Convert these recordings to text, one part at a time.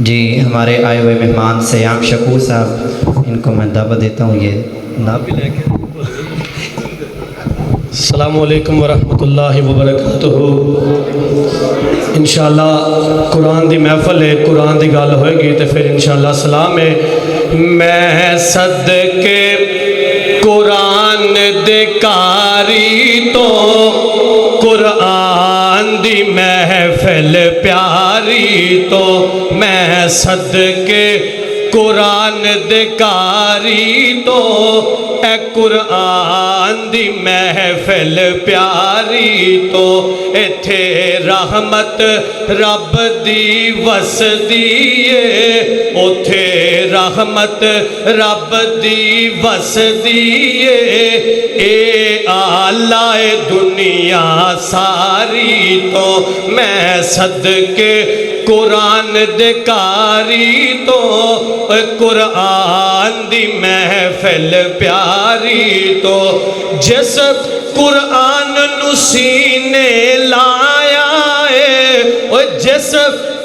جی ہمارے آئے ہوئے مہمان سیام شکور صاحب، ان کو میں دعوت دیتا ہوں، یہ نعت لے کے۔ السلام علیکم ورحمۃ اللہ وبرکاتہ۔ انشاءاللہ قرآن دی محفل ہے، قرآن دی گل ہوئے گی تو پھر انشاءاللہ سلام ہے۔ میں صدقے قرآن دے کاری تو قرآن دی محفل پیاری تو میں صدقے قرآن دے کاری تو اے قرآن دی محفل پیاری تو ایتھے رحمت رب دی وسدیے، اوتھے رحمت رب دی وسدیے، اے آلائے دنیا ساری تو میں صدقے قرآن دے کاری تو قرآن دی محفل پیاری تو جس قرآن نو سینے لایا ہے، جس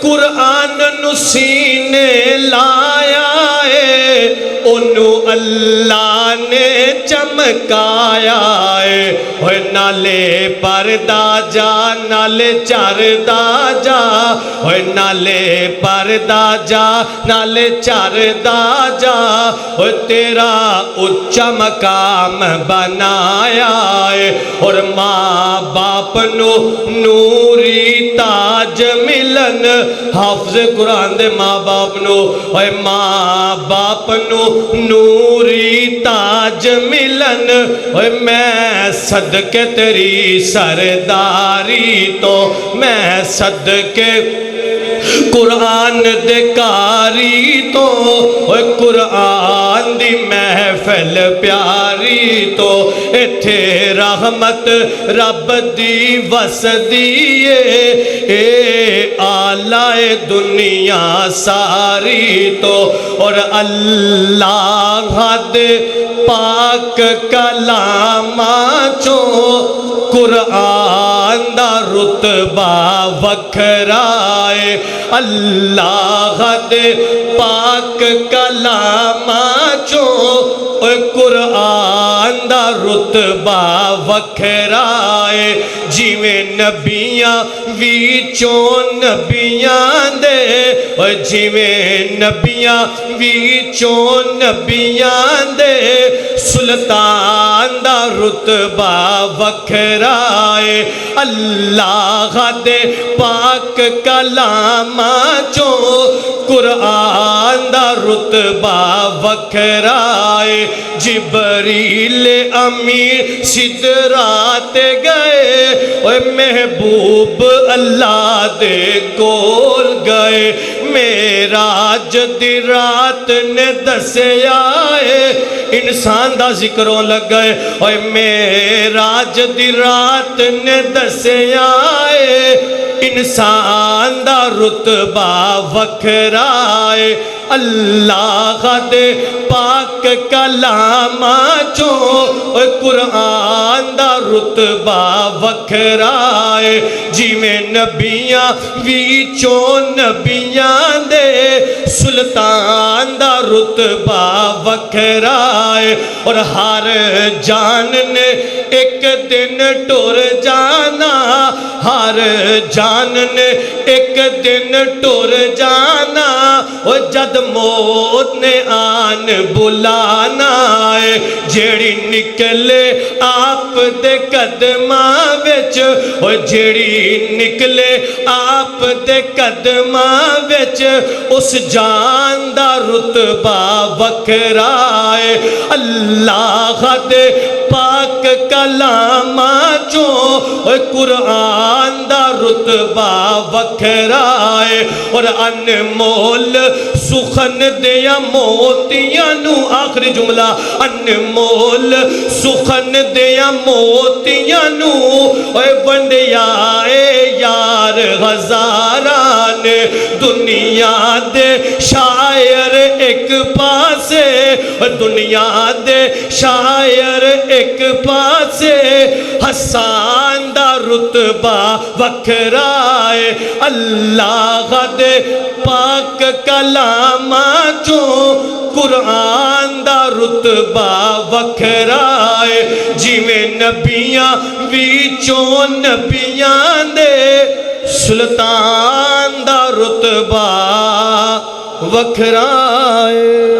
قرآن نو سینے لایا ہے، انہوں اللہ نے چمکایا ہے، نالے پردہ جا نالے چردہ جا، نالے پردہ جا نالے چردہ جا، تیرا اچھا مقام بنایا ہے، اور ماں باپ نو نوری تاج ملن، حافظ قرآن دے ماں باپ نو، اے ماں باپ نو نوری تاج ملن، اے میں صدقے تیری سرداری تو میں صدقے قرآن دے کاری تو اے قرآن دی محفل پیاری تو ایتھے رحمت رب دی وسدیے، اے آلائے دنیا ساری تو اور اللہ دے پاک کلاماں چو قرآن دا رتبہ وکھرائے، اللہ دے پاک کلاماں چو قرآن دا رتبہ وکھرائے، جیویں نبیاں ویچوں نبیاں دے، جیویں نبیاں ویچوں نبیاں دے، سلطان دا رتبہ وکھرائے، اللہ دے پاک کلاماں چو قرآن دا رتبہ وکھرائے، جبریل امین سدرات گئے، اے محبوب اللہ دے کول گئے، معراج دی رات نے دسیا ہے، انسان دا ذکروں لگ گئے، اے معراج دی رات نے دسیا ہے، انسان دا رتبہ وکھرائے، اللہ دے پاک کلاماں چو قرآن دا رتبہ وکھرائے، جیویں نبیاں ویچوں نبیاں دے، سلطان دا رتبہ وکھرائے، اور ہر جان نے ایک دن ٹر جانا، ہر جان نے ایک دن ٹر جانا، اور جد موت نے آن بلانا ہے، جیڑی نکلے آپ دے قدماں وچ، اور جیڑی نکلے آپ دے قدماں وچ، اس جان دا رتبہ وکھرائے، اللہ دے پاک کلاماں چو قرآن دا رتبہ وکھرائے، اور انمول سخن دیا موتیاں نو، آخری جملہ، انمول سخن دیا موتیاں نو، اے ونڈیا اے یار ہزاران دنیا دے شاعر ایک پاسے دنیا دے شاعر ایک پاسے حسان دا رتبہ وکھرائے اللہ دے پاک کلاماں چوں قرآن دا رتبہ وکھرائے جویں نبیاں وچوں نبیاں دے سلطان دا رتبہ وکھرائے